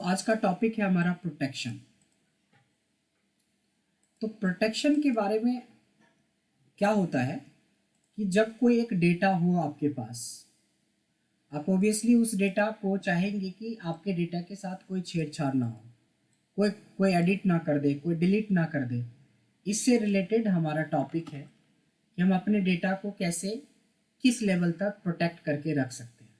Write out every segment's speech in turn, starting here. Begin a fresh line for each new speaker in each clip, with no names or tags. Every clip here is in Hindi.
आज का टॉपिक है हमारा प्रोटेक्शन। तो प्रोटेक्शन के बारे में क्या होता है कि जब कोई एक डेटा हो आपके पास, आप ऑब्वियसली उस डेटा को चाहेंगे कि आपके डेटा के साथ कोई छेड़छाड़ ना हो, कोई कोई एडिट ना कर दे, कोई डिलीट ना कर दे। इससे रिलेटेड हमारा टॉपिक है कि हम अपने डेटा को कैसे, किस लेवल तक प्रोटेक्ट करके रख सकते हैं।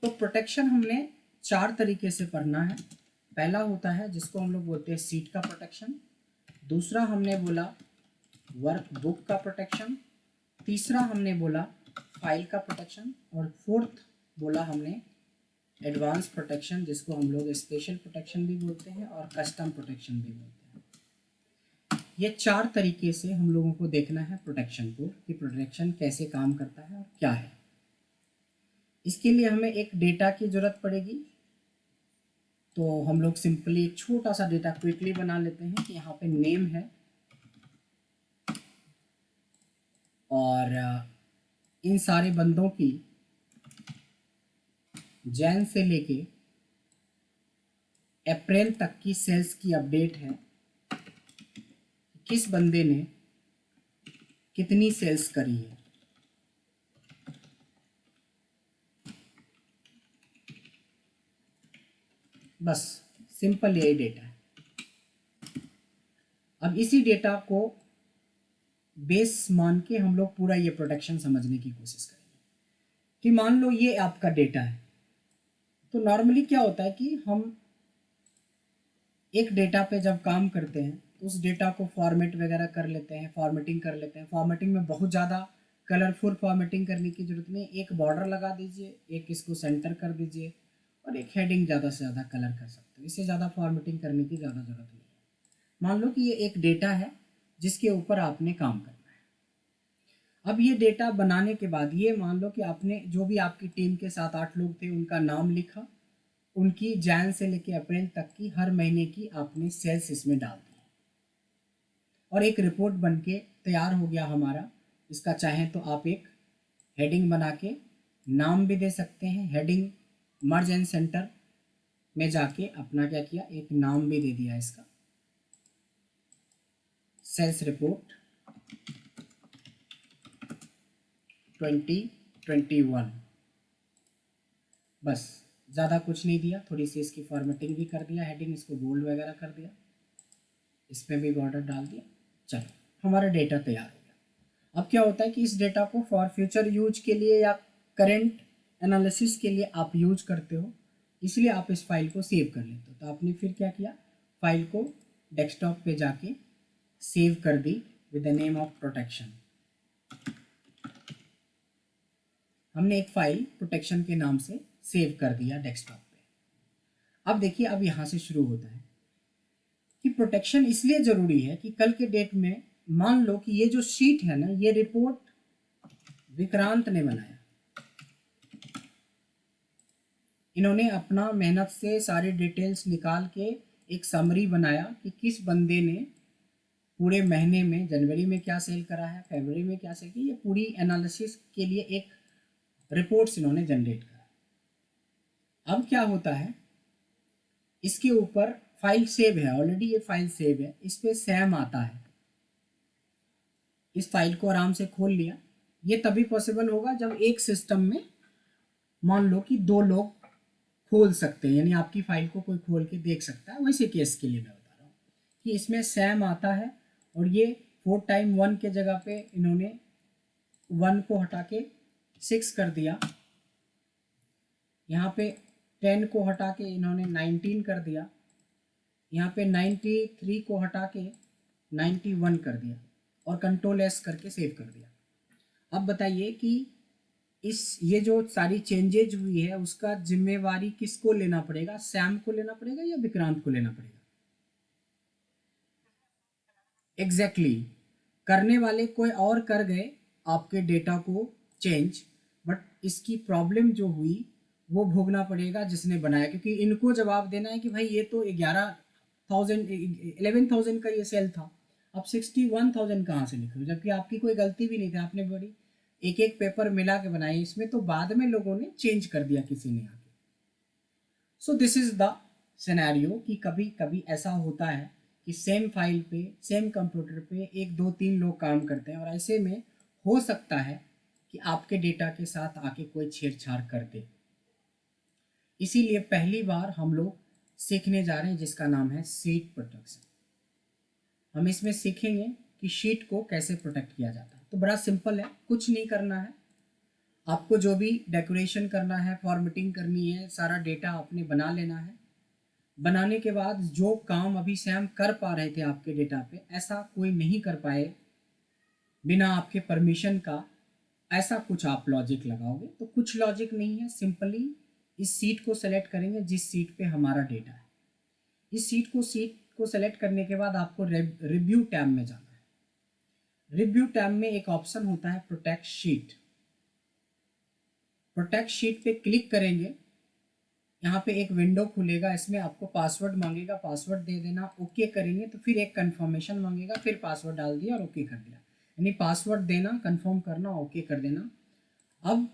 तो प्रोटेक्शन हमने 4 तरीके से पढ़ना है। पहला होता है जिसको हम लोग बोलते हैं सीट का प्रोटेक्शन, दूसरा हमने बोला वर्क बुक का प्रोटेक्शन, तीसरा हमने बोला फाइल का प्रोटेक्शन, और फोर्थ बोला हमने एडवांस प्रोटेक्शन, जिसको हम लोग स्पेशल प्रोटेक्शन भी बोलते हैं और कस्टम प्रोटेक्शन भी बोलते हैं। ये 4 तरीके से हम लोगों को देखना है प्रोटेक्शन को, कि प्रोटेक्शन कैसे काम करता है और क्या है। इसके लिए हमें एक डेटा की ज़रूरत पड़ेगी। तो हम लोग सिंपली एक छोटा सा डेटा क्विकली बना लेते हैं कि यहाँ पे नेम है और इन सारे बंदों की जैन से लेके अप्रैल तक की सेल्स की अपडेट है, किस बंदे ने कितनी सेल्स करी है। बस सिंपल यही डेटा है। अब इसी डेटा को बेस मान के हम लोग पूरा ये प्रोटेक्शन समझने की कोशिश करेंगे कि मान लो ये आपका डेटा है। तो नॉर्मली क्या होता है कि हम एक डेटा पे जब काम करते हैं तो उस डेटा को फॉर्मेट वगैरह कर लेते हैं, फॉर्मेटिंग कर लेते हैं। फॉर्मेटिंग में बहुत ज़्यादा कलरफुल फॉर्मेटिंग करने की ज़रूरत नहीं, एक बॉर्डर लगा दीजिए, एक इसको सेंटर कर दीजिए और एक हेडिंग ज़्यादा से ज़्यादा कलर कर सकते हो। इससे ज़्यादा फॉर्मेटिंग करने की ज़्यादा ज़रूरत नहीं है। मान लो कि ये एक डेटा है जिसके ऊपर आपने काम करना है। अब ये डेटा बनाने के बाद ये मान लो कि आपने जो भी आपकी टीम के 7-8 लोग थे उनका नाम लिखा, उनकी जैन से लेके अप्रैल तक की हर महीने की आपने सेल्स इसमें डाल दी और एक रिपोर्ट बन के तैयार हो गया हमारा। इसका चाहें तो आप एक हेडिंग बना के नाम भी दे सकते हैं। हेडिंग मर्ज एंड सेंटर में जाके अपना क्या किया, एक नाम भी दे दिया इसका, सेल्स रिपोर्ट 2021। बस ज़्यादा कुछ नहीं दिया, थोड़ी सी इसकी फॉर्मेटिंग भी कर दिया, हेडिंग इसको बोल्ड वगैरह कर दिया, इसमें भी बॉर्डर डाल दिया। चलो हमारा डेटा तैयार हो गया। अब क्या होता है कि इस डेटा को फॉर फ्यूचर यूज के लिए या करेंट एनालिसिस के लिए आप यूज करते हो, इसलिए आप इस फाइल को सेव कर लेते हो। तो आपने फिर क्या किया, फाइल को डेस्कटॉप पे जाके सेव कर दी with the name of protection. हमने एक फाइल प्रोटेक्शन के नाम से सेव कर दिया डेस्कटॉप पे। अब देखिए, अब यहाँ से शुरू होता है कि प्रोटेक्शन इसलिए ज़रूरी है कि कल के डेट में मान लो कि ये जो शीट है ना, ये रिपोर्ट विक्रांत ने बनाया। इन्होंने अपना मेहनत से सारी डिटेल्स निकाल के एक समरी बनाया कि किस बंदे ने पूरे महीने में, जनवरी में क्या सेल करा है, फरवरी में क्या सेल की। ये पूरी एनालिसिस के लिए एक रिपोर्ट्स इन्होंने जनरेट करा। अब क्या होता है, इसके ऊपर फाइल सेव है, ऑलरेडी ये फाइल सेव है, इस पर सैम आता है। इस फाइल को आराम से खोल लिया। ये तभी पॉसिबल होगा जब एक सिस्टम में मान लो कि 2 लोग खोल सकते हैं, यानी आपकी फाइल को कोई खोल के देख सकता है। वैसे केस के लिए मैं बता रहा हूँ कि इसमें सैम आता है और ये 4 टाइम 1 के जगह पे इन्होंने 1 को हटा के 6 कर दिया, यहाँ पे 10 को हटा के इन्होंने 19 कर दिया, यहाँ पे 93 को हटा के 91 कर दिया और कंट्रोल एस करके सेव कर दिया। अब बताइए कि ये जो सारी चेंजेज हुई है उसका जिम्मेवारी किसको लेना पड़ेगा, सैम को लेना पड़ेगा या विक्रांत को लेना पड़ेगा? एग्जैक्टली करने वाले कोई और कर गए आपके डेटा को चेंज, बट इसकी प्रॉब्लम जो हुई वो भोगना पड़ेगा जिसने बनाया, क्योंकि इनको जवाब देना है कि भाई ये तो 11 11,000 का ये सेल था, अब 61,000 कहाँ से लिख रहे हो, जबकि आपकी कोई गलती भी नहीं थी, आपने बड़ी एक एक पेपर मिला के बनाई, इसमें तो बाद में लोगों ने चेंज कर दिया किसी ने आके। So this is the scenario कि कभी कभी ऐसा होता है कि सेम फाइल पे सेम कंप्यूटर पे एक दो तीन लोग काम करते हैं, और ऐसे में हो सकता है कि आपके डेटा के साथ आके कोई छेड़छाड़ कर दे। इसीलिए पहली बार हम लोग सीखने जा रहे हैं जिसका नाम है शीट प्रोटेक्शन। हम इसमें सीखेंगे कि शीट को कैसे प्रोटेक्ट किया जाता है। तो बड़ा सिंपल है, कुछ नहीं करना है, आपको जो भी डेकोरेशन करना है, फॉर्मेटिंग करनी है, सारा डेटा आपने बना लेना है। बनाने के बाद जो काम अभी सैम कर पा रहे थे आपके डेटा पे, ऐसा कोई नहीं कर पाए बिना आपके परमिशन का, ऐसा कुछ आप लॉजिक लगाओगे। तो कुछ लॉजिक नहीं है, सिंपली इस सीट को सेलेक्ट करेंगे जिस सीट पे हमारा डेटा है। इस सीट को सेलेक्ट करने के बाद आपको रिव्यू टैब में जाना है। रिव्यू टैब में एक ऑप्शन होता है प्रोटेक्ट शीट। प्रोटेक्ट शीट पे क्लिक करेंगे, यहाँ पे एक विंडो खुलेगा, इसमें आपको पासवर्ड मांगेगा, पासवर्ड दे देना, ओके करेंगे तो फिर एक कंफर्मेशन मांगेगा, फिर पासवर्ड डाल दिया और ओके कर दिया, यानी पासवर्ड देना, कंफर्म करना, ओके कर देना। अब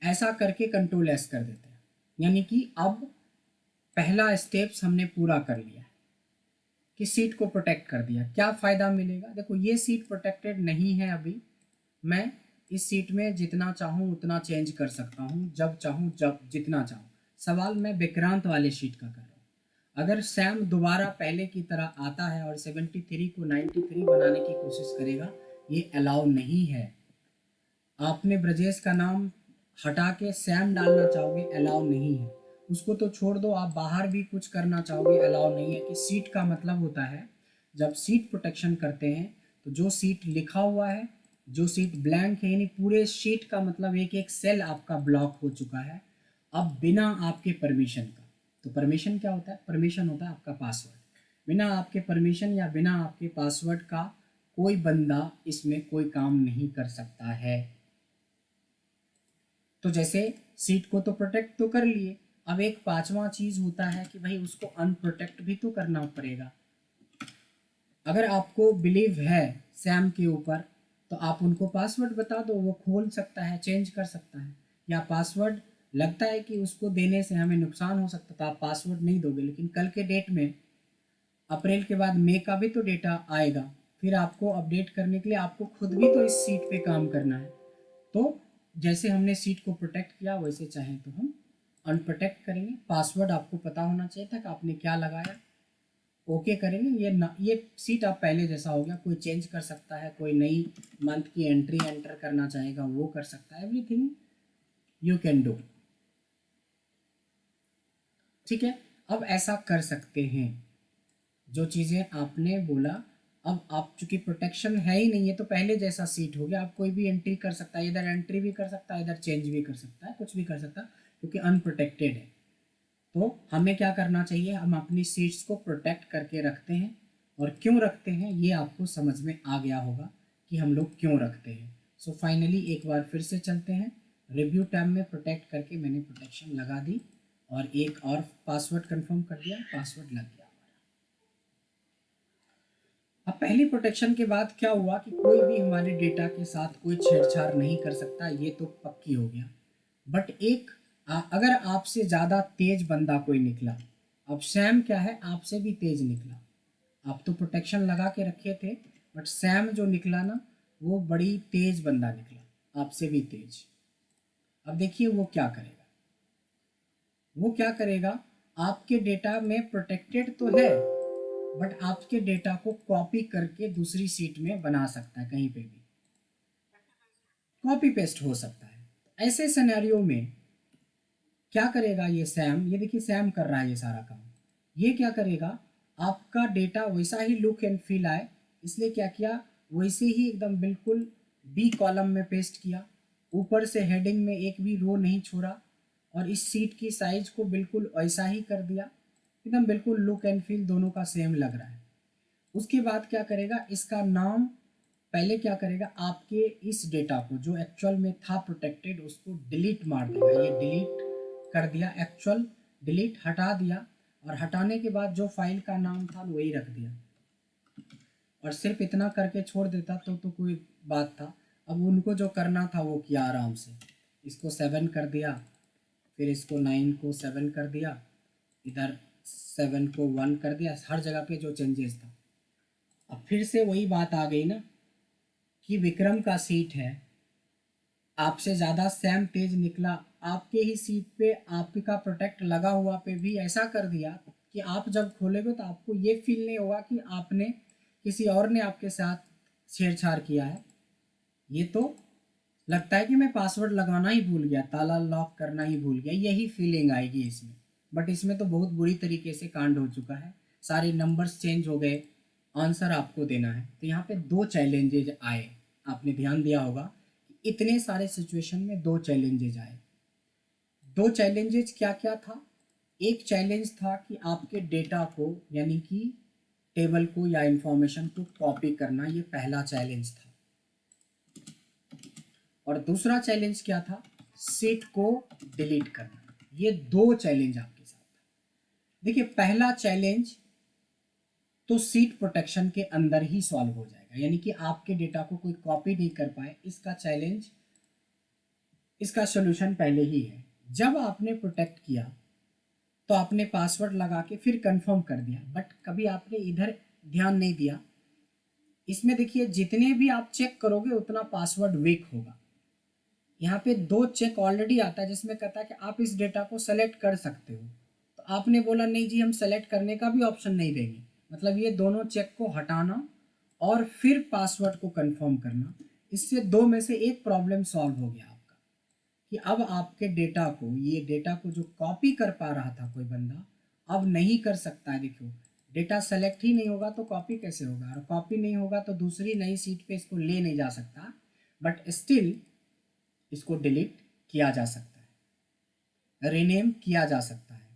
ऐसा करके कंट्रोल एस कर देते हैं, यानी कि अब पहला स्टेप्स हमने पूरा कर लिया कि सीट को प्रोटेक्ट कर दिया। क्या फ़ायदा मिलेगा, देखो ये सीट प्रोटेक्टेड नहीं है अभी, मैं इस सीट में जितना चाहूँ उतना चेंज कर सकता हूँ, जब चाहूँ जब जितना चाहूँ। सवाल मैं विक्रांत वाले शीट का कर रहा हूँ। अगर सैम दोबारा पहले की तरह आता है और 73 को 93 बनाने की कोशिश करेगा, ये अलाउ नहीं है। आपने ब्रजेश का नाम हटा के सैम डालना चाहोगे, अलाउ नहीं है। उसको तो छोड़ दो, आप बाहर भी कुछ करना चाहोगे, अलाउ नहीं है। कि सीट का मतलब होता है, जब सीट प्रोटेक्शन करते हैं तो जो सीट लिखा हुआ है, जो सीट ब्लैंक है, यानी पूरे शीट का मतलब एक एक सेल आपका ब्लॉक हो चुका है, अब बिना आपके परमिशन का। तो परमिशन क्या होता है, परमिशन होता है आपका पासवर्ड। बिना आपके परमिशन या बिना आपके पासवर्ड का कोई बंदा इसमें कोई काम नहीं कर सकता है। तो जैसे सीट को तो प्रोटेक्ट तो कर लिए, अब एक पांचवा चीज होता है कि भाई उसको अनप्रोटेक्ट भी तो करना पड़ेगा। अगर आपको बिलीव है सैम के ऊपर तो आप उनको पासवर्ड बता दो, वो खोल सकता है, चेंज कर सकता है। या पासवर्ड लगता है कि उसको देने से हमें नुकसान हो सकता, तो आप पासवर्ड नहीं दोगे, लेकिन कल के डेट में अप्रैल के बाद मई का भी तो डेटा आएगा, फिर आपको अपडेट करने के लिए आपको खुद भी तो इस सीट पे काम करना है। तो जैसे हमने सीट को प्रोटेक्ट किया, वैसे चाहें तो हम अनप्रोटेक्ट करेंगे। पासवर्ड आपको पता होना चाहिए था कि आपने क्या लगाया, ओके करेंगे। ये सीट आप पहले जैसा हो गया, कोई चेंज कर सकता है, कोई नई मंथ की एंट्री एंटर करना चाहेगा वो कर सकता है, एवरीथिंग यू कैन डू। ठीक है, अब ऐसा कर सकते हैं जो चीज़ें आपने बोला। अब आप चूंकि प्रोटेक्शन है ही नहीं है तो पहले जैसा सीट हो गया, आप कोई भी एंट्री कर सकता है, इधर एंट्री भी कर सकता है, इधर चेंज भी कर सकता है, कुछ भी कर सकता है, क्योंकि अनप्रोटेक्टेड है। तो हमें क्या करना चाहिए, हम अपनी सीट्स को प्रोटेक्ट करके रखते हैं। और क्यों रखते हैं ये आपको समझ में आ गया होगा कि हम लोग क्यों रखते हैं। सो फाइनली एक बार फिर से चलते हैं, रिव्यू टैब में प्रोटेक्ट करके मैंने प्रोटेक्शन लगा दी और एक और पासवर्ड कंफर्म कर दिया, पासवर्ड लग गया। अब पहली प्रोटेक्शन के बाद क्या हुआ कि कोई भी हमारे डेटा के साथ कोई छेड़छाड़ नहीं कर सकता, ये तो पक्की हो गया। बट एक अगर आपसे ज़्यादा तेज बंदा कोई निकला, अब सैम क्या है आपसे भी तेज निकला, आप तो प्रोटेक्शन लगा के रखे थे, बट सैम जो निकला ना वो बड़ी तेज बंदा निकला, आपसे भी तेज। अब देखिए वो क्या करेगा, वो क्या करेगा, आपके डेटा में प्रोटेक्टेड तो है बट आपके डेटा को कॉपी करके दूसरी सीट में बना सकता है, कहीं पे भी कॉपी पेस्ट हो सकता है। ऐसे सिनेरियो में क्या करेगा ये सैम, ये देखिए सैम कर रहा है ये सारा काम। ये क्या करेगा, आपका डेटा वैसा ही लुक एंड फील आए, इसलिए क्या किया, वैसे ही एकदम बिल्कुल बी कॉलम में पेस्ट किया, ऊपर से हेडिंग में एक भी रो नहीं छोड़ा, और इस सीट की साइज को बिल्कुल ऐसा ही कर दिया, एकदम बिल्कुल लुक एंड फील दोनों का सेम लग रहा है। उसके बाद क्या करेगा, इसका नाम पहले क्या करेगा, आपके इस डेटा को जो एक्चुअल में था प्रोटेक्टेड उसको डिलीट मार देगा। ये डिलीट कर दिया, एक्चुअल डिलीट हटा दिया, और हटाने के बाद जो फाइल का नाम था वही रख दिया, और सिर्फ इतना करके छोड़ देता तो कोई बात था। अब उनको जो करना था वो किया आराम से। इसको 7 कर दिया, फिर इसको 9 को 7 कर दिया, इधर 7 को 1 कर दिया, हर जगह पे जो चेंजेस था। अब फिर से वही बात आ गई ना कि विक्रम का सीट है, आपसे ज़्यादा सैम तेज निकला, आपके ही सीट पे आपका प्रोटेक्ट लगा हुआ पे भी ऐसा कर दिया कि आप जब खोलेगे तो आपको ये फील नहीं होगा कि आपने किसी और ने आपके साथ छेड़छाड़ किया है। ये तो लगता है कि मैं पासवर्ड लगाना ही भूल गया, ताला लॉक करना ही भूल गया, यही फीलिंग आएगी इसमें। बट इसमें तो बहुत बुरी तरीके से कांड हो चुका है, सारे नंबर्स चेंज हो गए, आंसर आपको देना है। तो यहाँ पे 2 चैलेंजेज आए, आपने ध्यान दिया होगा इतने सारे सिचुएशन में 2 चैलेंजेज आए। 2 चैलेंजेज क्या क्या था? एक चैलेंज था कि आपके डेटा को यानी कि टेबल को या इंफॉर्मेशन को कॉपी करना, ये पहला चैलेंज था। और दूसरा चैलेंज क्या था? सीट को डिलीट करना। ये 2 चैलेंज आपके साथ था। देखिए पहला चैलेंज तो सीट प्रोटेक्शन के अंदर ही सॉल्व हो जाएगा, यानी कि आपके डेटा को कोई कॉपी नहीं कर पाए, इसका चैलेंज, इसका सॉल्यूशन पहले ही है। जब आपने प्रोटेक्ट किया तो आपने पासवर्ड लगा के फिर कंफर्म कर दिया, बट कभी आपने इधर ध्यान नहीं दिया। इसमें देखिए जितने भी आप चेक करोगे उतना पासवर्ड वीक होगा। यहाँ पे 2 चेक ऑलरेडी आता है जिसमें कहता है कि आप इस डेटा को सेलेक्ट कर सकते हो, तो आपने बोला नहीं जी हम सेलेक्ट करने का भी ऑप्शन नहीं देंगे। मतलब ये दोनों चेक को हटाना और फिर पासवर्ड को कंफर्म करना, इससे 2 में से एक प्रॉब्लम सॉल्व हो गया आपका कि अब आपके डेटा को, ये डेटा को जो कॉपी कर पा रहा था कोई बंदा, अब नहीं कर सकता है। देखो डेटा सेलेक्ट ही नहीं होगा तो कॉपी कैसे होगा, और कॉपी नहीं होगा तो दूसरी नई सीट पे इसको ले नहीं जा सकता, बट स्टिल इसको डिलीट किया जा सकता है, रीनेम किया जा सकता है,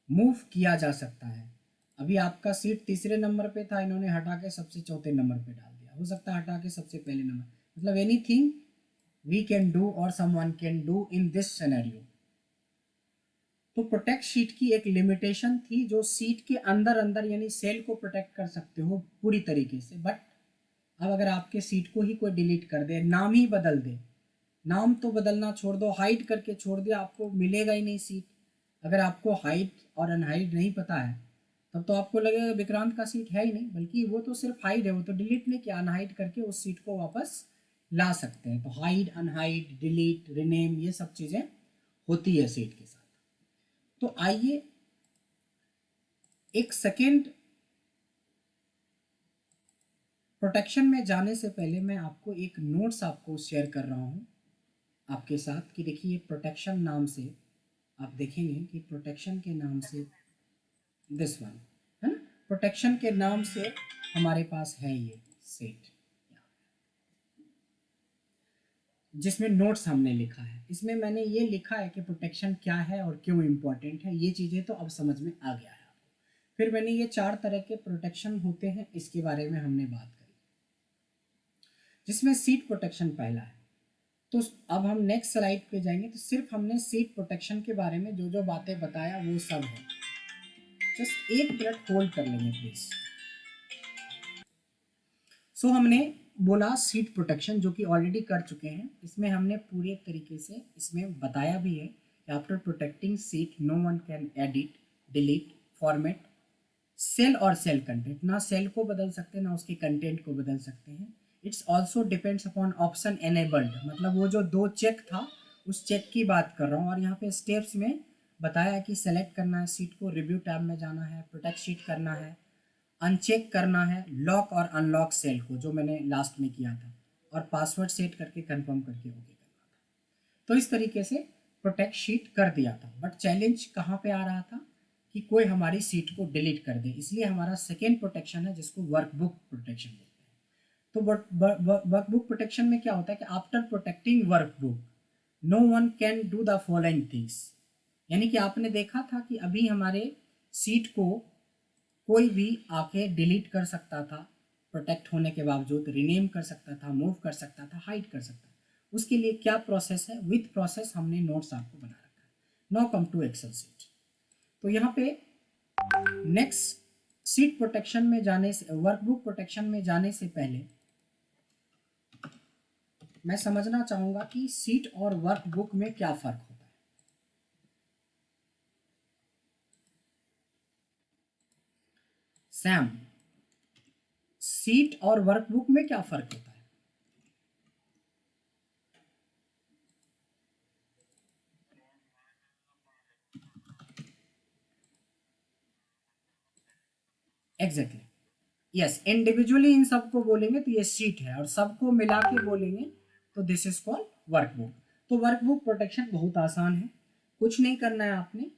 मूव किया जा सकता है। अभी आपका सीट तीसरे नंबर पे था, इन्होंने हटा के सबसे चौथे नंबर पे डाल दिया, हो सकता है हटा के सबसे पहले नंबर, मतलब एनीथिंग वी कैन डू और someone can do in this scenario. तो प्रोटेक्ट शीट की एक लिमिटेशन थी जो सीट के अंदर अंदर यानी सेल को प्रोटेक्ट कर सकते हो पूरी तरीके से, बट अब अगर आपके सीट को ही कोई डिलीट कर दे, नाम ही बदल दे, नाम तो बदलना छोड़ दो, हाइड करके छोड़ दिया, आपको मिलेगा ही नहीं सीट। अगर आपको हाइड और अनहाइड नहीं पता है तब तो आपको लगेगा विक्रांत का सीट है ही नहीं, बल्कि वो तो सिर्फ हाइड है, वो तो डिलीट नहीं किया, अनहाइड करके उस सीट को वापस ला सकते हैं। तो हाइड, अनहाइड, डिलीट, रिनेम, ये सब चीज़ें होती है सीट के साथ। तो आइए एक सेकेंड प्रोटेक्शन में जाने से पहले मैं आपको एक नोट्स आपको शेयर कर रहा हूँ आपके साथ कि देखिए प्रोटेक्शन नाम से आप देखेंगे कि प्रोटेक्शन के नाम से दिस वन है ना, प्रोटेक्शन के नाम से हमारे पास है ये सेट जिसमें नोट्स हमने लिखा है। इसमें मैंने ये लिखा है कि प्रोटेक्शन क्या है और क्यों इम्पोर्टेंट है, ये चीज़ें तो अब समझ में आ गया है आपको। फिर मैंने ये 4 तरह के प्रोटेक्शन होते हैं इसके बारे में हमने बात करी, जिसमें सीट प्रोटेक्शन पहला है। तो अब हम नेक्स्ट स्लाइड पे जाएंगे, तो सिर्फ हमने सीट प्रोटेक्शन के बारे में जो जो बातें बताया वो सब है। जस्ट 1 मिनट होल्ड कर लेंगे प्लीज। सो हमने बोला सीट प्रोटेक्शन जो कि ऑलरेडी कर चुके हैं, इसमें हमने पूरे तरीके से इसमें बताया भी है कि after protecting sheet no one can edit, delete, format cell और सेल कंटेंट। ना सेल को बदल सकते ना उसके कंटेंट को बदल सकते हैं। It's also depends upon option enabled, मतलब वो जो 2 चेक था उस चेक की बात कर रहा हूँ। और यहाँ पे स्टेप्स में बताया कि सेलेक्ट करना है सीट को, रिव्यू टैब में जाना है, प्रोटेक्ट सीट करना है, अनचेक करना है, लॉक और अनलॉक सेल को जो मैंने लास्ट में किया था, और पासवर्ड सेट करके कंफर्म करके ओके करना था। तो इस तरीके से प्रोटेक्ट शीट कर दिया था। बट चैलेंज कहाँ पे आ रहा था कि कोई हमारी सीट को डिलीट कर दे, इसलिए हमारा सेकेंड प्रोटेक्शन है जिसको वर्कबुक प्रोटेक्शन बोलते हैं। तो वर्कबुक प्रोटेक्शन में क्या होता है कि after protecting workbook no one can do the following things, यानी कि आपने देखा था कि अभी हमारे सीट को कोई भी आके डिलीट कर सकता था, प्रोटेक्ट होने के बावजूद रीनेम कर सकता था, मूव कर सकता था, हाइड कर सकता था। उसके लिए क्या प्रोसेस है, विथ प्रोसेस हमने नोट्स आपको बना रखा है। Now come to Excel sheet. तो यहाँ पे नेक्स्ट, सीट प्रोटेक्शन में जाने से, वर्कबुक प्रोटेक्शन में जाने से पहले मैं समझना चाहूंगा कि सीट और वर्कबुक में क्या फर्क होता है। सैम, सीट और वर्कबुक में क्या फर्क होता है? एग्जैक्टली, यस, इंडिविजुअली इन सबको बोलेंगे तो ये सीट है, और सबको मिला के बोलेंगे तो दिस इज कॉल्ड वर्कबुक। तो वर्कबुक प्रोटेक्शन बहुत आसान है, कुछ नहीं करना है आपने,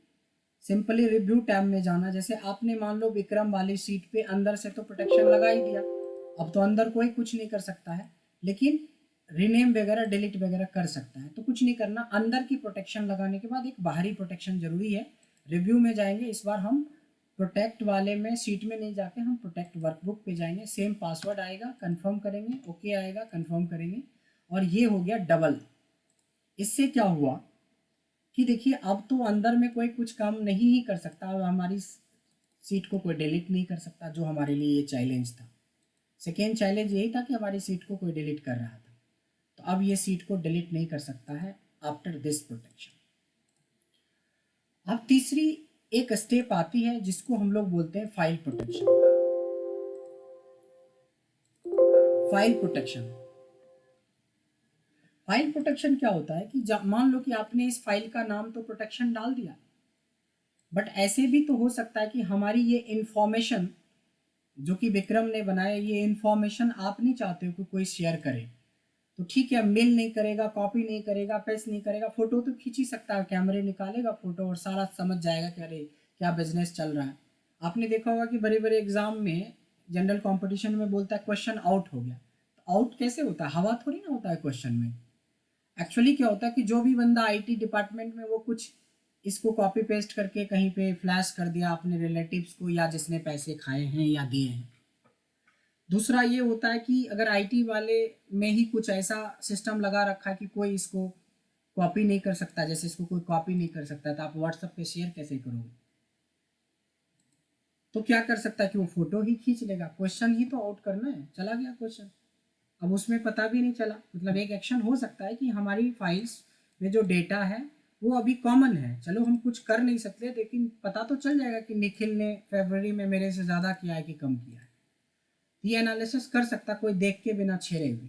सिंपली रिव्यू टैब में जाना। जैसे आपने मान लो विक्रम वाली सीट पे अंदर से तो प्रोटेक्शन लगा ही दिया, अब तो अंदर कोई कुछ नहीं कर सकता है, लेकिन रीनेम वगैरह डिलीट वगैरह कर सकता है। तो कुछ नहीं करना, अंदर की प्रोटेक्शन लगाने के बाद एक बाहरी प्रोटेक्शन जरूरी है। रिव्यू में जाएंगे, इस बार हम प्रोटेक्ट वाले में सीट में नहीं जाके हम प्रोटेक्ट वर्कबुक पे जाएंगे। सेम पासवर्ड आएगा, कंफर्म करेंगे, ओके आएगा, कंफर्म करेंगे, और ये हो गया डबल। इससे क्या हुआ कि देखिए अब तो अंदर में कोई कुछ काम नहीं ही कर सकता, अब हमारी सीट को कोई डिलीट नहीं कर सकता, जो हमारे लिए ये चैलेंज था। सेकेंड चैलेंज यही था कि हमारी सीट को कोई डिलीट कर रहा था, तो अब ये सीट को डिलीट नहीं कर सकता है आफ्टर दिस प्रोटेक्शन। अब तीसरी एक स्टेप आती है जिसको हम लोग बोलते हैं file protection. File protection, file protection क्या होता है कि जब मान लो कि आपने इस फाइल का नाम तो प्रोटेक्शन डाल दिया, बट ऐसे भी तो हो सकता है कि हमारी ये इंफॉर्मेशन जो कि विक्रम ने बनाया, ये इंफॉर्मेशन आप नहीं चाहते हो कि कोई शेयर करे, तो ठीक है, मेल नहीं करेगा, कॉपी नहीं करेगा, पेस्ट नहीं करेगा, फोटो तो खींच ही सकता है, कैमरे निकालेगा फोटो और सारा समझ जाएगा कि अरे क्या बिजनेस चल रहा है। आपने देखा होगा कि बड़े बड़े एग्जाम में जनरल कंपटीशन में बोलता है क्वेश्चन आउट हो गया, तो आउट कैसे होता है? हवा थोड़ी ना होता है क्वेश्चन में। एक्चुअली क्या होता है कि जो भी बंदा आईटी डिपार्टमेंट में, वो कुछ इसको कॉपी पेस्ट करके कहीं पे फ्लैश कर दिया अपने रिलेटिव्स को, या जिसने पैसे खाए हैं या दिए हैं। दूसरा ये होता है कि अगर आईटी वाले में ही कुछ ऐसा सिस्टम लगा रखा है कि कोई इसको कॉपी नहीं कर सकता, जैसे इसको कोई कॉपी नहीं कर सकता, तो आप व्हाट्सएप पे शेयर कैसे करोगे? तो क्या कर सकता है कि वो फोटो ही खींच लेगा, क्वेश्चन ही तो आउट करना है, चला गया क्वेश्चन, अब उसमें पता भी नहीं चला। मतलब एक एक्शन हो सकता है कि हमारी फाइल्स में जो डेटा है वो अभी कॉमन है, चलो हम कुछ कर नहीं सकते, लेकिन पता तो चल जाएगा कि निखिल ने फरवरी में मेरे से ज़्यादा किया है कि कम किया है, ये एनालिसिस कर सकता कोई देख के बिना छेड़े हुए।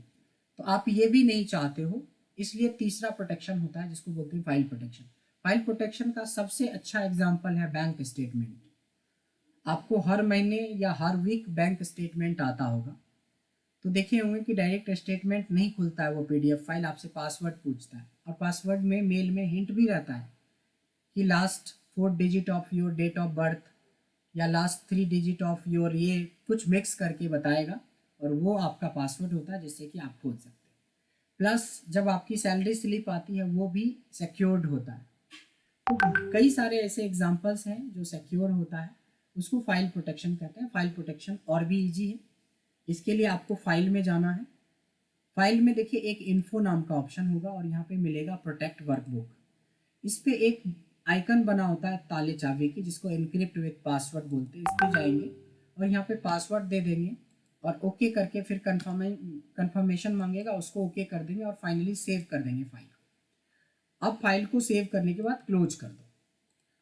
तो आप ये भी नहीं चाहते हो, इसलिए तीसरा प्रोटेक्शन होता है जिसको बोलते हैं फाइल प्रोटेक्शन। फाइल प्रोटेक्शन का सबसे अच्छा एग्जाम्पल है बैंक स्टेटमेंट। आपको हर महीने या हर वीक बैंक स्टेटमेंट आता होगा, तो देखे होंगे कि डायरेक्ट स्टेटमेंट नहीं खुलता है वो पीडीएफ फाइल, आपसे पासवर्ड पूछता है, और पासवर्ड में मेल में हिंट भी रहता है कि last 4 digit of your date of birth या लास्ट 3 डिजिट ऑफ योर, ये कुछ मिक्स करके बताएगा, और वो आपका पासवर्ड होता है जिससे कि आप खोल सकते हैं। प्लस जब आपकी सैलरी स्लिप आती है वो भी सिक्योर्ड होता है। तो कई सारे ऐसे एग्जांपल्स हैं जो सिक्योर होता है, उसको फाइल प्रोटेक्शन कहते हैं। फाइल प्रोटेक्शन और भी इजी है, इसके लिए आपको फाइल में जाना है। फाइल में देखिए एक इन्फो नाम का ऑप्शन होगा, और यहाँ पे मिलेगा प्रोटेक्ट वर्कबुक। इस पे एक आइकन बना होता है ताले चाबी की, जिसको इनक्रिप्ट विद पासवर्ड बोलते हैं। इस पे जाएंगे और यहाँ पे पासवर्ड दे देंगे, और ओके करके फिर कंफर्मेशन मांगेगा, उसको ओके कर देंगे, और फाइनली सेव कर देंगे फाइल। अब फाइल को सेव करने के बाद क्लोज कर दो।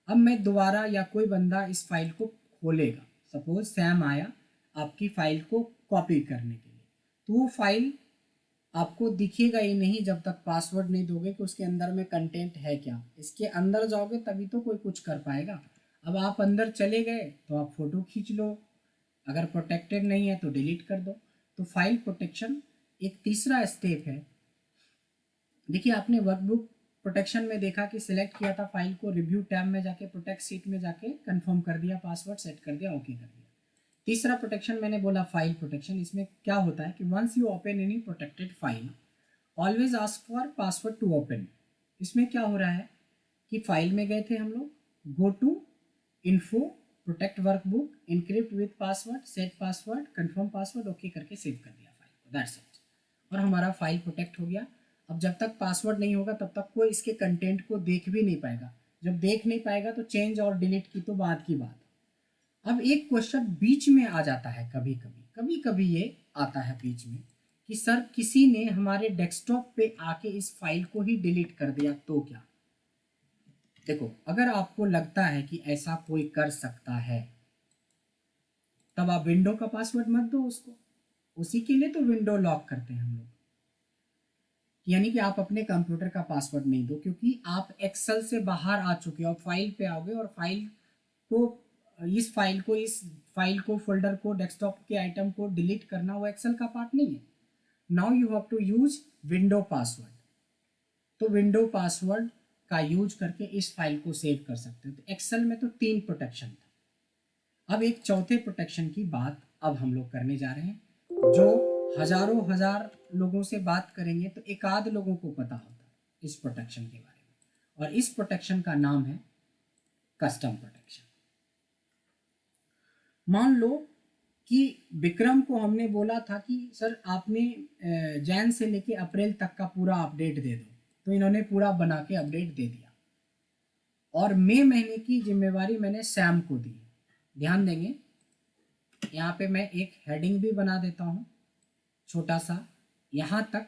अब मैं दोबारा या कोई बंदा इस फाइल को खोलेगा, सपोज सैम आया आपकी फाइल को कॉपी करने के लिए, तो वो फाइल आपको दिखेगा ही नहीं जब तक पासवर्ड नहीं दोगे कि उसके अंदर में कंटेंट है क्या। इसके अंदर जाओगे तभी तो कोई कुछ कर पाएगा। अब आप अंदर चले गए तो आप फोटो खींच लो, अगर प्रोटेक्टेड नहीं है तो डिलीट कर दो। तो फाइल प्रोटेक्शन एक तीसरा स्टेप है। देखिए आपने वर्कबुक प्रोटेक्शन में देखा कि सिलेक्ट किया था फाइल को, रिव्यू टैब में जाके प्रोटेक्ट सीट में जाके कंफर्म कर दिया, पासवर्ड सेट कर दिया, ओके कर दिया। तीसरा प्रोटेक्शन मैंने बोला फाइल प्रोटेक्शन। इसमें क्या होता है कि once you open any protected file, always ask for password to open. इसमें क्या हो रहा है कि फाइल में गए थे हम लोग, go to info, protect workbook, encrypt with password, set password, confirm password, okay करके सेव कर दिया फाइल को, दैट्स इट, और हमारा फाइल प्रोटेक्ट हो गया। अब जब तक पासवर्ड नहीं होगा तब तक कोई इसके कंटेंट को देख भी नहीं पाएगा। जब देख नहीं पाएगा तो चेंज और डिलीट की तो बात की बात। अब एक क्वेश्चन बीच में आ जाता है, कभी कभी ये आता है बीच में कि सर किसी ने हमारे डेस्कटॉप पे आके इस फाइल को ही डिलीट कर दिया तो क्या। देखो, अगर आपको लगता है कि ऐसा कोई कर सकता है तब आप विंडो का पासवर्ड मत दो उसको। उसी के लिए तो विंडो लॉक करते हैं हम लोग, यानी कि आप अपने कंप्यूटर का पासवर्ड नहीं दो, क्योंकि आप एक्सेल से बाहर आ चुके हो, फाइल पे आओगे और इस फाइल को फोल्डर को डेस्कटॉप के आइटम को डिलीट करना वो एक्सेल का पार्ट नहीं है। Now you have to use window password. तो विंडो पासवर्ड का यूज करके इस फाइल को सेव कर सकते हो। तो एक्सेल में तो 3 प्रोटेक्शन था, अब एक चौथे प्रोटेक्शन की बात अब हम लोग करने जा रहे हैं, जो हजार लोगों से बात करेंगे तो एक आध लोगों को पता होता है इस प्रोटेक्शन के बारे में, और इस प्रोटेक्शन का नाम है कस्टम प्रोटेक्शन। मान लो कि विक्रम को हमने बोला था कि सर आपने जैन से लेके अप्रैल तक का पूरा अपडेट दे दो, तो इन्होंने पूरा बना के अपडेट दे दिया, और मई महीने की जिम्मेवारी मैंने सैम को दी। ध्यान देंगे, यहाँ पे मैं एक हेडिंग भी बना देता हूँ छोटा सा, यहाँ तक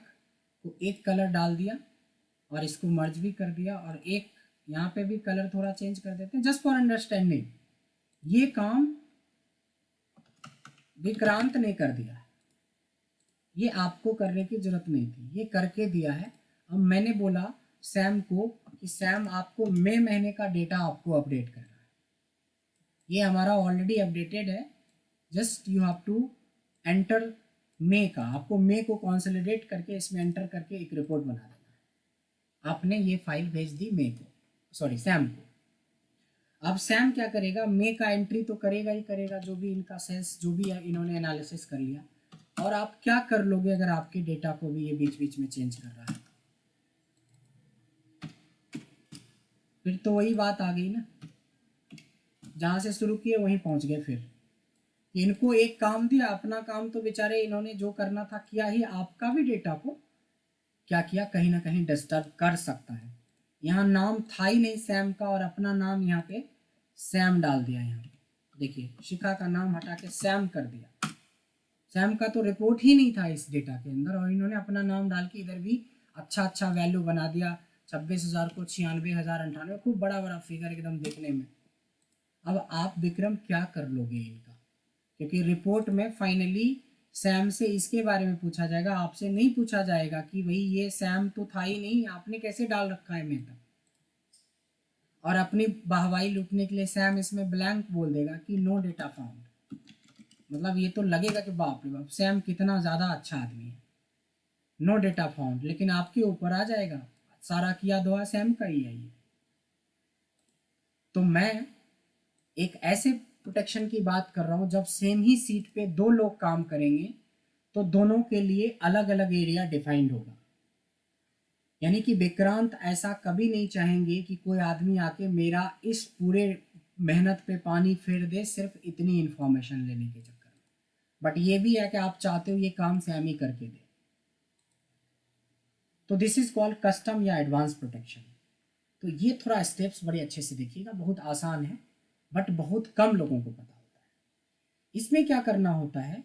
को एक कलर डाल दिया और इसको मर्ज भी कर दिया, और एक यहाँ पे भी कलर थोड़ा चेंज कर देते हैं जस्ट फॉर अंडरस्टैंडिंग। ये काम विक्रांत ने कर दिया है, ये आपको करने की जरूरत नहीं थी, ये करके दिया है। अब मैंने बोला सैम को कि सैम आपको मई महीने का डेटा आपको अपडेट करना है, ये हमारा ऑलरेडी अपडेटेड है, just you have to enter May का, आपको मई को कंसोलिडेट करके इसमें एंटर करके एक रिपोर्ट बना देना है। आपने ये फाइल भेज दी मई को, सॉरी सैम को। अब सैम क्या करेगा, मई का एंट्री तो करेगा ही करेगा, जो भी इनका सेल्स जो भी इन्होंने एनालिसिस कर लिया। और आप क्या कर लोगे अगर आपके डेटा को भी ये बीच बीच में चेंज कर रहा है, फिर तो वही बात आ गई ना, जहाँ से शुरू किए वहीं पहुँच गए। फिर इनको एक काम दिया, अपना काम तो बेचारे इन्होंने जो करना था किया ही, आपका भी डेटा को क्या किया, कहीं ना कहीं डिस्टर्ब कर सकता है। यहाँ नाम था ही नहीं सैम का, और अपना नाम यहाँ पे सैम डाल दिया। यहाँ देखिए शिखा का नाम हटा के सैम कर दिया, सैम का तो रिपोर्ट ही नहीं था इस डेटा के अंदर, और इन्होंने अपना नाम डाल के इधर भी अच्छा वैल्यू बना दिया, 26,000 को 96,098, खूब बड़ा फिगर एकदम देखने में। अब आप विक्रम क्या कर लोगे इनका, क्योंकि रिपोर्ट में फाइनली सैम से इसके बारे में पूछा जाएगा, आपसे नहीं पूछा जाएगा कि भाई ये सैम तो था ही नहीं, आपने कैसे डाल रखा है मैं तक। और अपनी वाहवाही लूटने के लिए सैम इसमें ब्लैंक बोल देगा कि नो डेटा फाउंड, मतलब ये तो लगेगा कि बाप रे बाप सैम कितना ज़्यादा अच्छा आदमी है, नो डेटा फाउंड, लेकिन आपके ऊपर आ जाएगा सारा किया दुआ सैम का ही है ये। तो मैं एक ऐसे प्रोटेक्शन की बात कर रहा हूँ जब सेम ही सीट पे 2 लोग काम करेंगे तो दोनों के लिए अलग अलग एरिया डिफाइंड होगा, यानी कि विक्रांत ऐसा कभी नहीं चाहेंगे कि कोई आदमी आके मेरा इस पूरे मेहनत पे पानी फेर दे सिर्फ इतनी इंफॉर्मेशन लेने के चक्कर में। बट ये भी है कि आप चाहते हो ये काम सैम ही करके दे, तो दिस इज कॉल्ड कस्टम या एडवांस प्रोटेक्शन। तो ये थोड़ा स्टेप्स बड़े अच्छे से देखिएगा, बहुत आसान है बट बहुत कम लोगों को पता होता है। इसमें क्या करना होता है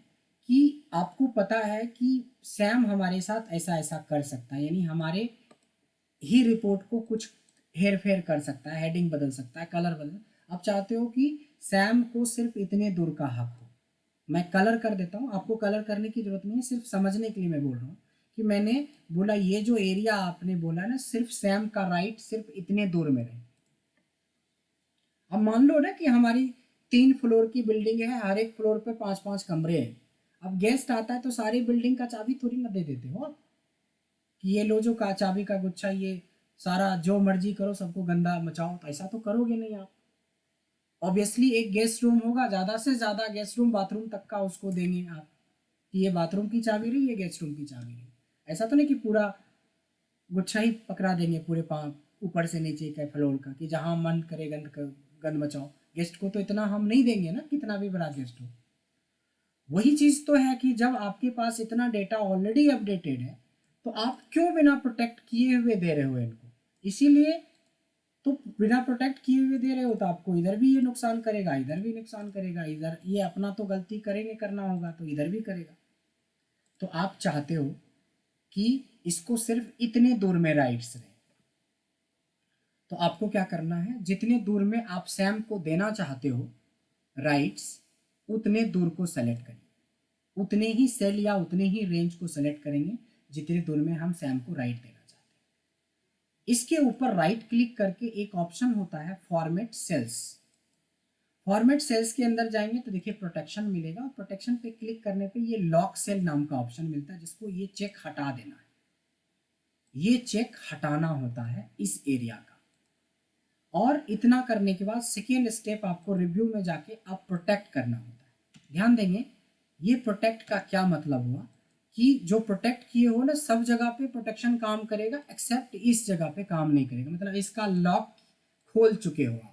कि आपको पता है कि सैम हमारे साथ ऐसा ऐसा कर सकता है, यानी हमारे ही रिपोर्ट को कुछ हेर फेर कर सकता है, हेडिंग बदल सकता है, कलर बदल। आप चाहते हो कि सैम को सिर्फ इतने दूर का हक हो, मैं कलर कर देता हूँ, आपको कलर करने की जरूरत नहीं है, सिर्फ समझने के लिए मैं बोल रहा हूँ कि मैंने बोला ये जो एरिया आपने बोला ना सिर्फ सैम का राइट सिर्फ इतने दूर में रहे। अब मान लो ना कि हमारी 3 फ्लोर की बिल्डिंग है, हर एक फ्लोर पे 5-5 कमरे हैं। अब गेस्ट आता है तो सारी बिल्डिंग का चाबी थोड़ी ना दे देते हो आप कि ये लो जो का चाबी का गुच्छा, ये सारा जो मर्जी करो, सबको गंदा मचाओ, तो ऐसा तो करोगे नहीं आप। ऑब्वियसली एक गेस्ट रूम होगा, ज़्यादा से ज़्यादा गेस्ट रूम बाथरूम तक का उसको देंगे आप कि ये बाथरूम की चाबी रही, ये गेस्ट रूम की चाबी रही। ऐसा तो नहीं कि पूरा गुच्छा ही पकड़ा देंगे पूरे ऊपर से नीचे के फ्लोर का कि जहाँ मन करे गंद मचाओ। गेस्ट को तो इतना हम नहीं देंगे ना, कितना भी बड़ा गेस्ट हो। वही चीज़ तो है कि जब आपके पास इतना डेटा ऑलरेडी अपडेटेड है तो आप क्यों बिना प्रोटेक्ट किए हुए दे रहे हो इनको। इसीलिए तो बिना प्रोटेक्ट किए हुए दे रहे हो तो आपको इधर भी ये नुकसान करेगा, इधर भी नुकसान करेगा, इधर ये अपना तो गलती करेंगे करना होगा तो इधर भी करेगा। तो आप चाहते हो कि इसको सिर्फ इतने दूर में राइट्स रहे, तो आपको क्या करना है, जितने दूर में आप सैम को देना चाहते हो राइट्स, उतने दूर को सेलेक्ट करिए, उतने ही सेल या उतने ही रेंज को सेलेक्ट करेंगे जितने दूर में हम सैम को राइट देना चाहते हैं। इसके ऊपर राइट क्लिक करके एक ऑप्शन होता है फॉर्मेट सेल्स। फॉर्मेट सेल्स के अंदर जाएंगे तो देखिए प्रोटेक्शन मिलेगा, और प्रोटेक्शन पे क्लिक करने पे ये लॉक सेल नाम का ऑप्शन मिलता है, जिसको ये चेक हटा देना है, ये चेक हटाना होता है इस एरिया का। और इतना करने के बाद सेकेंड स्टेप आपको रिव्यू में जाके आप प्रोटेक्ट करना होता है। ध्यान देंगे, ये प्रोटेक्ट का क्या मतलब हुआ कि जो प्रोटेक्ट किए हो ना, सब जगह पे प्रोटेक्शन काम करेगा एक्सेप्ट इस जगह पे काम नहीं करेगा, मतलब इसका लॉक खोल चुके हो आप।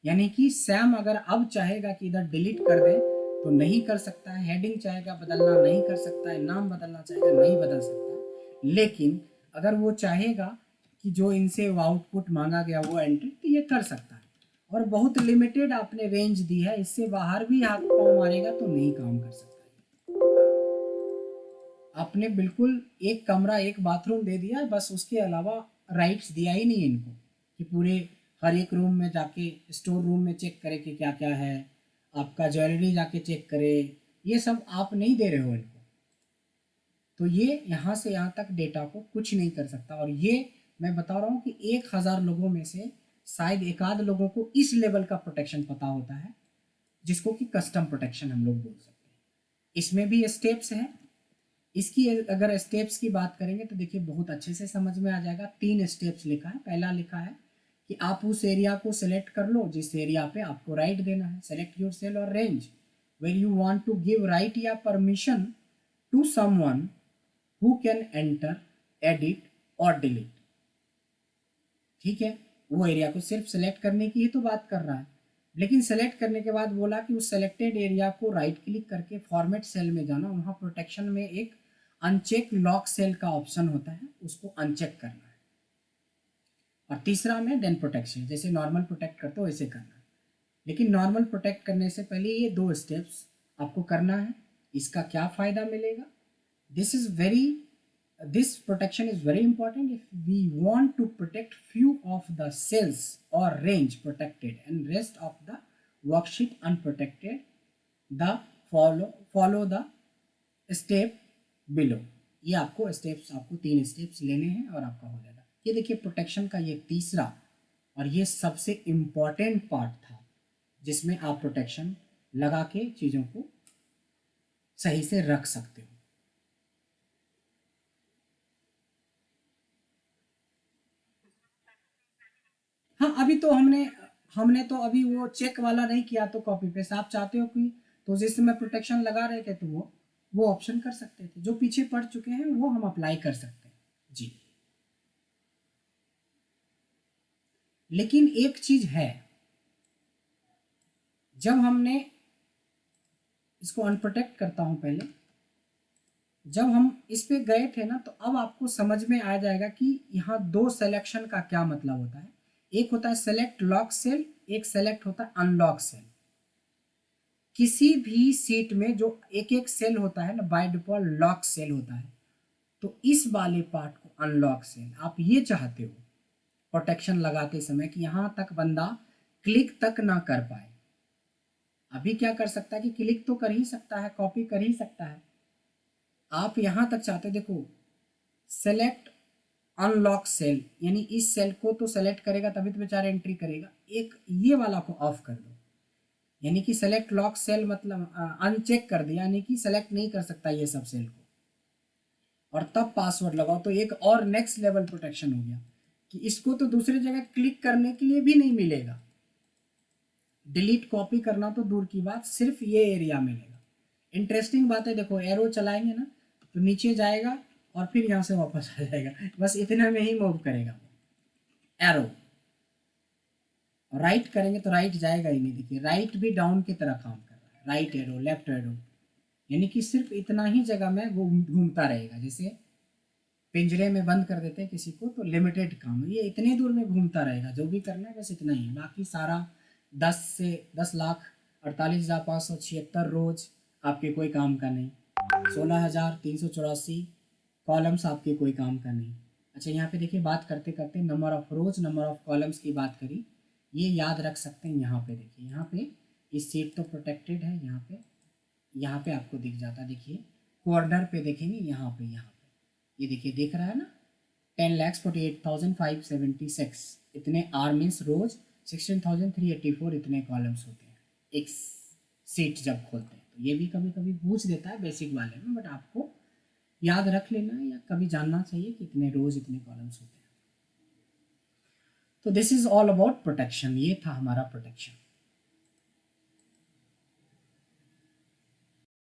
यानी कि सैम अगर अब चाहेगा कि इधर डिलीट कर दे तो नहीं कर सकता है, हेडिंग चाहेगा बदलना नहीं कर सकता है, नाम बदलना चाहेगा नहीं बदल सकता है। लेकिन अगर वो चाहेगा कि जो इनसे आउटपुट मांगा गया वो एंट्री, तो ये कर सकता है। और बहुत लिमिटेड आपने रेंज दी है, इससे बाहर भी हाथ पाँव मारेगा तो नहीं काम कर सकता। आपने बिल्कुल एक कमरा एक बाथरूम दे दिया, बस उसके अलावा राइट्स दिया ही नहीं इनको कि पूरे हर एक रूम में जाके स्टोर रूम में चेक करे कि क्या क्या है, आपका ज्वेलरी जाके चेक करे, ये सब आप नहीं दे रहे हो इनको। तो ये यहाँ से यहाँ तक डेटा को कुछ नहीं कर सकता। और ये मैं बता रहा हूँ कि 1000 लोगों में से शायद एक आध लोगों को इस लेवल का प्रोटेक्शन पता होता है, जिसको कि कस्टम प्रोटेक्शन हम लोग बोल सकते हैं। इसमें भी स्टेप्स हैं। इसकी अगर स्टेप्स की बात करेंगे तो देखिए बहुत अच्छे से समझ में आ जाएगा। 3 स्टेप्स लिखा है। पहला लिखा है कि आप उस एरिया को सेलेक्ट कर लो जिस एरिया पे आपको राइट देना है। सेलेक्ट योर सेल और range where you want to give right या permission to someone who can enter, edit और डिलीट। ठीक है, वो एरिया को सिर्फ सेलेक्ट करने की ही तो बात कर रहा है। लेकिन सेलेक्ट करने के बाद बोला कि उस सेलेक्टेड एरिया को राइट क्लिक करके फॉर्मेट सेल में जाना, वहाँ प्रोटेक्शन में एक अनचेक लॉक सेल का ऑप्शन होता है, उसको अनचेक करना है। और तीसरा में देन प्रोटेक्शन, जैसे नॉर्मल प्रोटेक्ट करते हो वैसे करना है। लेकिन नॉर्मल प्रोटेक्ट करने से पहले ये 2 स्टेप्स आपको करना है। इसका क्या फ़ायदा मिलेगा? This protection is very important if we want to protect few of the cells or range protected and rest of the worksheet unprotected. The follow the step below. ये आपको स्टेप्स, आपको 3 स्टेप्स लेने हैं और आपका हो जाएगा। ये देखिए प्रोटेक्शन का ये तीसरा और ये सबसे इम्पॉर्टेंट पार्ट था, जिसमें आप प्रोटेक्शन लगा के चीज़ों को सही से रख सकते हो। हाँ, अभी तो हमने तो अभी वो चेक वाला नहीं किया, तो कॉपी पेस्ट आप चाहते हो कि तो जिस समय प्रोटेक्शन लगा रहे थे तो वो ऑप्शन कर सकते थे। जो पीछे पड़ चुके हैं वो हम अप्लाई कर सकते हैं जी। लेकिन एक चीज है, जब हमने इसको अनप्रोटेक्ट करता हूं पहले, जब हम इस पे गए थे ना, तो अब आपको समझ में आ जाएगा कि यहाँ 2 सिलेक्शन का क्या मतलब होता है। एक होता है सेलेक्ट लॉक सेल, एक सेलेक्ट होता है अनलॉक सेल। किसी भी सीट में जो एक एक सेल होता है ना, बाय डिफॉल्ट लॉक सेल होता है, तो इस वाले पार्ट को अनलॉक सेल। आप ये चाहते हो प्रोटेक्शन लगाते समय कि यहाँ तक बंदा क्लिक तक ना कर पाए। अभी क्या कर सकता है कि क्लिक तो कर ही सकता है, कॉपी कर ही सकता है। आप यहाँ तक चाहते हो, देखो सेलेक्ट अनलॉक सेल, यानी इस सेल को तो सेलेक्ट करेगा तभी तो बेचारा एंट्री करेगा। एक ये वाला को ऑफ कर दो, यानी कि सेलेक्ट लॉक सेल मतलब अनचेक कर दिया, यानी कि सेलेक्ट नहीं कर सकता ये सब सेल को, और तब पासवर्ड लगाओ। तो एक और नेक्स्ट लेवल प्रोटेक्शन हो गया कि इसको तो दूसरी जगह क्लिक करने के लिए भी नहीं मिलेगा। डिलीट कॉपी करना तो दूर की बात, सिर्फ ये एरिया मिलेगा। इंटरेस्टिंग बात है, देखो एरो चलाएंगे ना तो नीचे जाएगा और फिर यहाँ से वापस आ जाएगा, बस इतने में ही मूव करेगा। एरो राइट करेंगे तो राइट जाएगा ही नहीं। देखिए राइट भी डाउन की तरह काम कर रहा है, राइट एरो लेफ्ट एरो, यानी कि सिर्फ इतना ही जगह में वो घूमता रहेगा। जैसे पिंजरे में बंद कर देते हैं किसी को तो लिमिटेड काम है, ये इतने दूर में घूमता रहेगा, जो भी करना है बस इतना ही, बाकी सारा 10,48,576 रोज आपके कोई काम का नहीं, 16,384 कॉलम्स आपके कोई काम का नहीं। अच्छा यहाँ पे देखिए, बात करते करते number of rose number of columns की बात करी, ये याद रख सकते हैं। यहाँ पे देखिए, यहाँ पे इस सीट तो प्रोटेक्टेड है, यहाँ पे आपको दिख जाता है। देखिए कॉर्नर पे देखेंगे, यहाँ पे ये देखिए, दिख रहा है ना, 10,48,576 इतने आर मीन्स रोज, 16,384 इतने कॉलम्स होते हैं एक सीट जब खोलते हैं। तो ये भी कभी कभी पूछ देता है बेसिक वाले में, बट आपको याद रख लेना है या कभी जानना चाहिए कि इतने रोज इतने कॉलम्स होते हैं। तो this is all about protection, ये था हमारा प्रोटेक्शन।